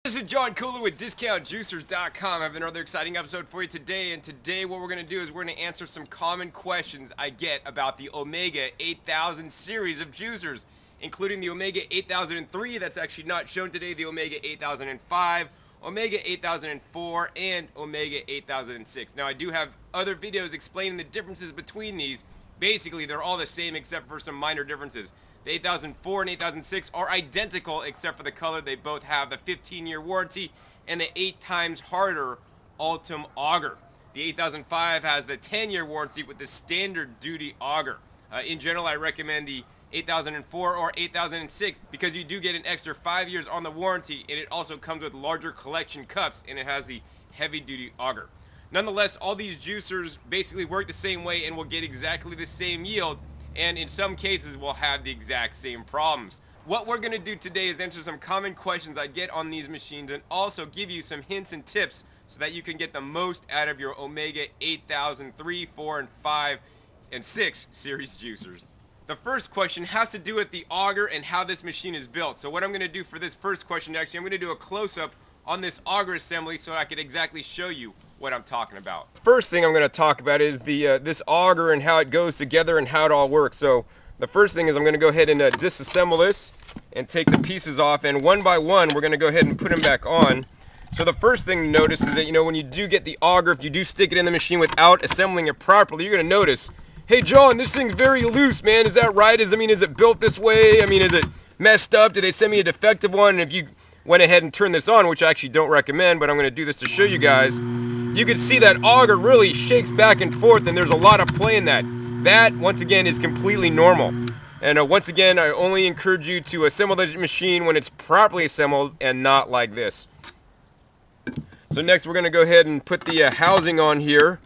This is John Cooler with DiscountJuicers.com. I have another exciting episode for you today, and today what we're going to do is we're going to answer some common questions I get about the Omega 8000 series of juicers, including the Omega 8003 that's actually not shown today, the Omega 8005, Omega 8004, and Omega 8006. Now I do have other videos explaining the differences between these. Basically, they're all the same except for some minor differences. The 8004 and 8006 are identical except for the color. They both have the 15-year warranty and the 8 times harder Ultem auger. The 8005 has the 10-year warranty with the standard duty auger. In general, I recommend the 8004 or 8006 because you do get an extra 5 years on the warranty, and it also comes with larger collection cups, and it has the heavy duty auger. Nonetheless, all these juicers basically work the same way and will get exactly the same yield, and in some cases will have the exact same problems. What we're going to do today is answer some common questions I get on these machines and also give you some hints and tips so that you can get the most out of your Omega 8003, 4, and 5, and 6 series juicers. The first question has to do with the auger and how this machine is built. So what I'm going to do for this first question, actually, I'm going to do a close-up on this auger assembly so I can exactly show you what I'm talking about. First thing I'm going to talk about is the this auger and how it goes together and how it all works. So the first thing is I'm going to go ahead and disassemble this and take the pieces off, and one by one we're going to go ahead and put them back on. So the first thing to notice is that, you know, when you do get the auger, if you do stick it in the machine without assembling it properly, you're going to notice, hey John, this thing's very loose, man. Is that right? Is it built this way? I mean, is it messed up? Did they send me a defective one? And if you went ahead and turned this on, which I actually don't recommend, but I'm going to do this to show you guys, you can see that auger really shakes back and forth, and there's a lot of play in that. That, once again, is completely normal. And once again, I only encourage you to assemble the machine when it's properly assembled and not like this. So next we're going to go ahead and put the housing on here,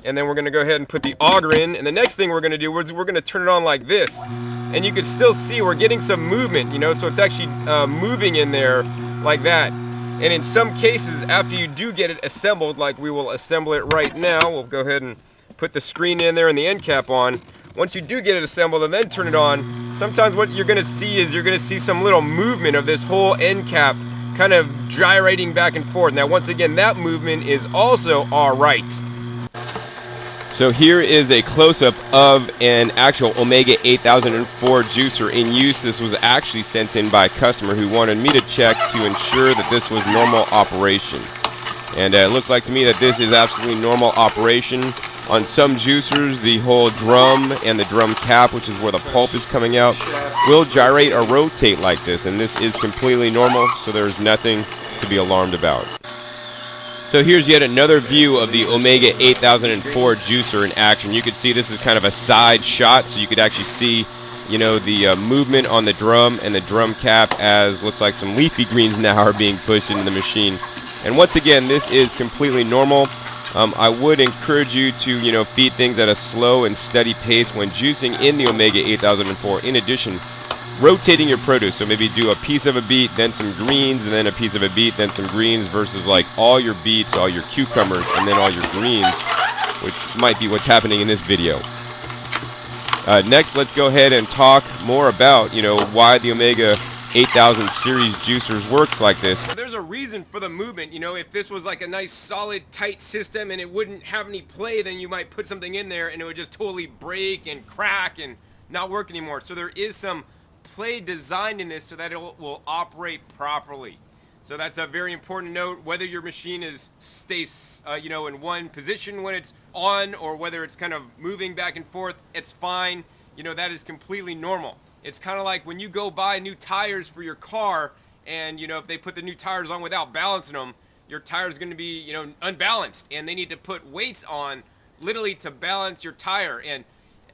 and then we're going to go ahead and put the auger in. And the next thing we're going to do is we're going to turn it on like this. And you can still see we're getting some movement, you know, so it's actually moving in there like that. And in some cases, after you do get it assembled, like we will assemble it right now, we'll go ahead and put the screen in there and the end cap on. Once you do get it assembled and then turn it on, sometimes what you're going to see is you're going to see some little movement of this whole end cap kind of gyrating back and forth. Now, once again, that movement is also all right. So here is a close-up of an actual Omega 8004 juicer in use. This was actually sent in by a customer who wanted me to check to ensure that this was normal operation. And it looked like to me that this is absolutely normal operation. On some juicers, the whole drum and the drum cap, which is where the pulp is coming out, will gyrate or rotate like this. And this is completely normal, so there's nothing to be alarmed about. So here's yet another view of the Omega 8004 juicer in action. You can see this is kind of a side shot, so you could actually see, you know, the movement on the drum and the drum cap as looks like some leafy greens now are being pushed into the machine. And once again, this is completely normal. I would encourage you to, you know, feed things at a slow and steady pace when juicing in the Omega 8004. In addition, rotating your produce, so maybe do a piece of a beet, then some greens, and then a piece of a beet, then some greens, versus like all your beets, all your cucumbers, and then all your greens, which might be what's happening in this video. Next, let's go ahead and talk more about, you know, why the Omega 8000 series juicers works like this. There's a reason for the movement. You know, if this was like a nice solid tight system and it wouldn't have any play, then you might put something in there and it would just totally break and crack and not work anymore. So there is some play designed in this so that it will operate properly. So that's a very important note. Whether your machine stays you know, in one position when it's on, or whether it's kind of moving back and forth, it's fine. You know, that is completely normal. It's kind of like when you go buy new tires for your car, and you know, if they put the new tires on without balancing them, your tire is going to be, you know, unbalanced, and they need to put weights on literally to balance your tire. And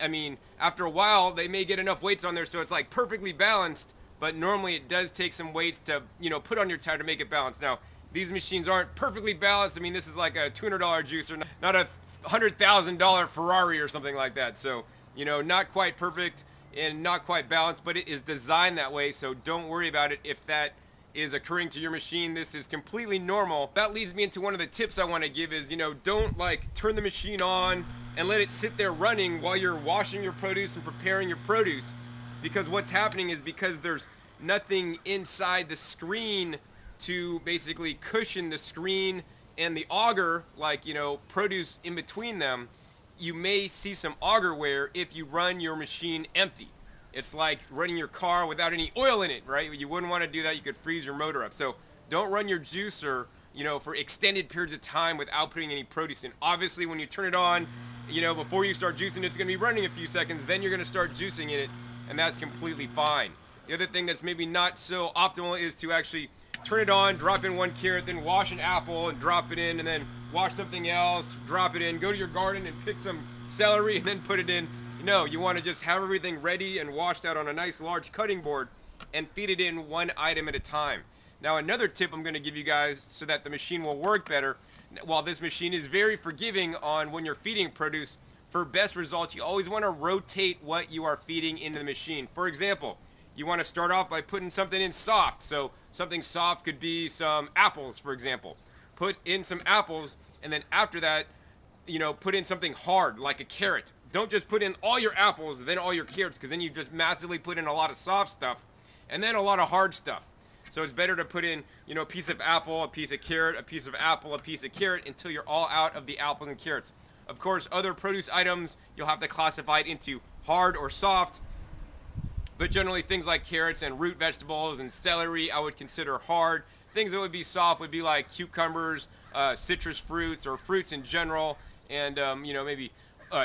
I mean, after a while, they may get enough weights on there so it's like perfectly balanced, but normally it does take some weights to, you know, put on your tire to make it balanced. Now, these machines aren't perfectly balanced. I mean, this is like a $200 juicer, not a $100,000 Ferrari or something like that. So, you know, not quite perfect and not quite balanced, but it is designed that way, so don't worry about it if that is occurring to your machine. This is completely normal. That leads me into one of the tips I want to give is, you know, don't like turn the machine on and let it sit there running while you're washing your produce and preparing your produce, because what's happening is because there's nothing inside the screen to basically cushion the screen and the auger, like, produce in between them, you may see some auger wear if you run your machine empty. It's like running your car without any oil in it, right? You wouldn't want to do that. You could freeze your motor up. So don't run your juicer, for extended periods of time without putting any produce in. Obviously, when you turn it on, before you start juicing, it's going to be running a few seconds. Then you're going to start juicing in it, and that's completely fine. The other thing that's maybe not so optimal is to actually turn it on, drop in one carrot, then wash an apple and drop it in, and then wash something else, drop it in, go to your garden and pick some celery and then put it in. No, you want to just have everything ready and washed out on a nice large cutting board and feed it in one item at a time. Now, another tip I'm going to give you guys so that the machine will work better, while this machine is very forgiving on when you're feeding produce, for best results, you always want to rotate what you are feeding into the machine. For example, you want to start off by putting something in soft. So something soft could be some apples, for example. Put in some apples, and then after that, put in something hard like a carrot. Don't just put in all your apples, then all your carrots, because then you just massively put in a lot of soft stuff and then a lot of hard stuff. So it's better to put in, a piece of apple, a piece of carrot, a piece of apple, a piece of carrot until you're all out of the apples and carrots. Of course, other produce items, you'll have to classify it into hard or soft. But generally, things like carrots and root vegetables and celery, I would consider hard. Things that would be soft would be like cucumbers, citrus fruits, or fruits in general, and maybe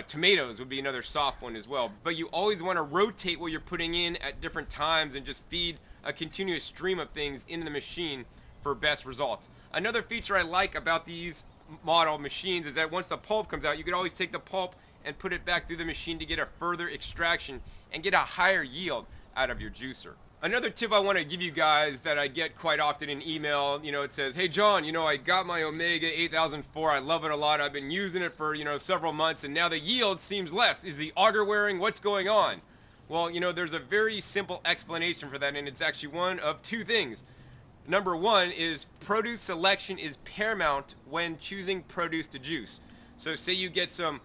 tomatoes would be another soft one as well. But you always want to rotate what you're putting in at different times and just feed a continuous stream of things into the machine for best results. Another feature I like about these model machines is that once the pulp comes out, you can always take the pulp and put it back through the machine to get a further extraction and get a higher yield out of your juicer. Another tip I want to give you guys that I get quite often in email, it says, "Hey John, I got my Omega 8004. I love it a lot. I've been using it for, several months, and now the yield seems less. Is the auger wearing? What's going on?" Well, there's a very simple explanation for that, and it's actually one of two things. Number one is produce selection is paramount when choosing produce to juice. So say you get some,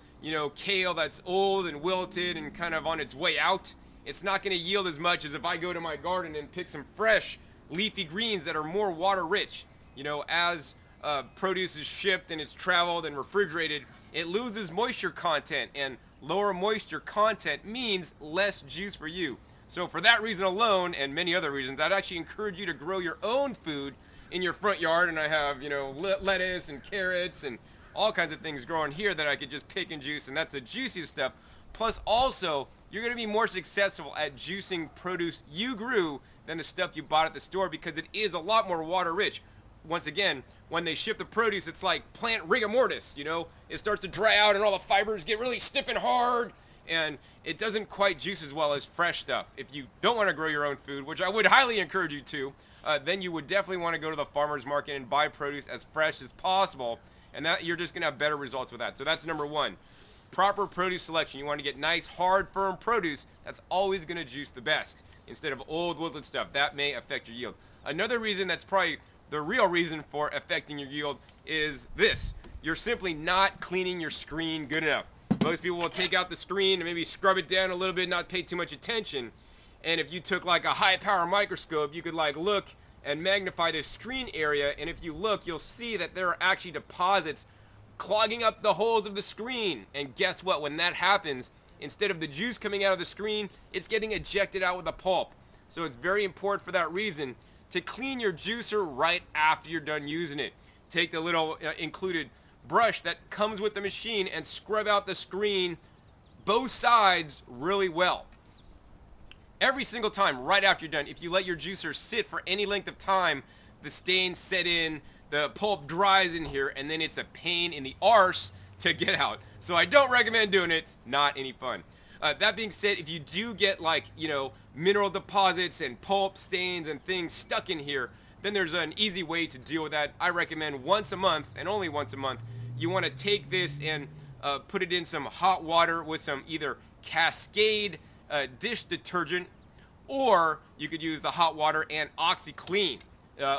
kale that's old and wilted and kind of on its way out. It's not going to yield as much as if I go to my garden and pick some fresh leafy greens that are more water rich. As produce is shipped and it's traveled and refrigerated, it loses moisture content, and lower moisture content means less juice for you. So for that reason alone, and many other reasons, I'd actually encourage you to grow your own food in your front yard. And I have, lettuce and carrots and all kinds of things growing here that I could just pick and juice, and that's the juiciest stuff. Plus also, you're going to be more successful at juicing produce you grew than the stuff you bought at the store, because it is a lot more water rich. Once again, when they ship the produce, it's like plant rigor mortis, it starts to dry out and all the fibers get really stiff and hard, and it doesn't quite juice as well as fresh stuff. If you don't want to grow your own food, which I would highly encourage you to, then you would definitely want to go to the farmer's market and buy produce as fresh as possible, and that you're just going to have better results with that. So that's number one. Proper produce selection. You want to get nice, hard, firm produce that's always going to juice the best instead of old, wilted stuff. That may affect your yield. Another reason that's probably the real reason for affecting your yield is this. You're simply not cleaning your screen good enough. Most people will take out the screen and maybe scrub it down a little bit, not pay too much attention. And if you took like a high power microscope, you could like look and magnify the screen area. And if you look, you'll see that there are actually deposits clogging up the holes of the screen. And guess what? When that happens, instead of the juice coming out of the screen, it's getting ejected out with the pulp. So it's very important for that reason to clean your juicer right after you're done using it. Take the little included brush that comes with the machine and scrub out the screen, both sides, really well. Every single time right after you're done. If you let your juicer sit for any length of time, the stains set in, the pulp dries in here, and then it's a pain in the arse to get out. So I don't recommend doing it. It's not any fun. That being said, if you do get like, mineral deposits and pulp stains and things stuck in here, then there's an easy way to deal with that. I recommend once a month, and only once a month, you want to take this and put it in some hot water with some either Cascade dish detergent, or you could use the hot water and OxiClean.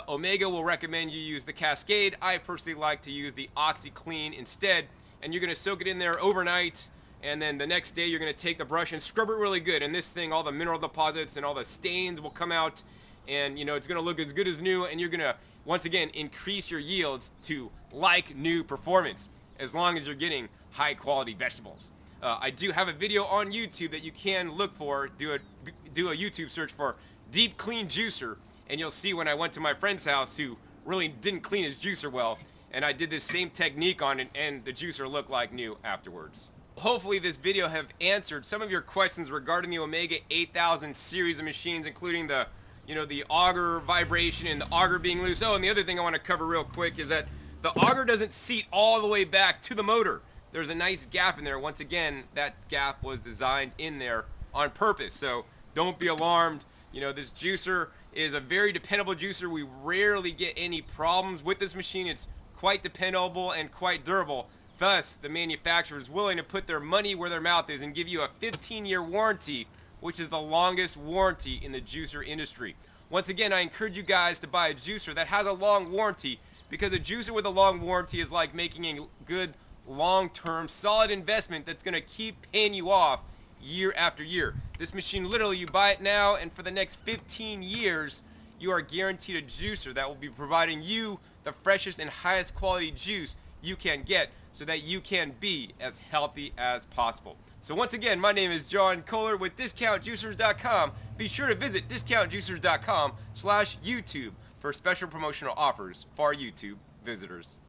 Omega will recommend you use the Cascade. I personally like to use the OxiClean instead, and you're going to soak it in there overnight, and then the next day you're going to take the brush and scrub it really good, and this thing, all the mineral deposits and all the stains will come out, and it's going to look as good as new, and you're going to once again, increase your yields to like new performance as long as you're getting high quality vegetables. I do have a video on YouTube that you can look for. Do a YouTube search for Deep Clean Juicer, and you'll see when I went to my friend's house who really didn't clean his juicer well, and I did this same technique on it, and the juicer looked like new afterwards. Hopefully this video have answered some of your questions regarding the Omega 8000 series of machines, including the auger vibration and the auger being loose. Oh, and the other thing I want to cover real quick is that the auger doesn't seat all the way back to the motor. There's a nice gap in there. Once again, that gap was designed in there on purpose, so don't be alarmed. This juicer is a very dependable juicer. We rarely get any problems with this machine. It's quite dependable and quite durable. Thus, the manufacturer is willing to put their money where their mouth is and give you a 15-year warranty, which is the longest warranty in the juicer industry. Once again, I encourage you guys to buy a juicer that has a long warranty, because a juicer with a long warranty is like making a good, long-term, solid investment that's going to keep paying you off year after year. This machine, literally, you buy it now, and for the next 15 years, you are guaranteed a juicer that will be providing you the freshest and highest quality juice you can get, so that you can be as healthy as possible. So once again, my name is John Kohler with DiscountJuicers.com. Be sure to visit DiscountJuicers.com/YouTube for special promotional offers for our YouTube visitors.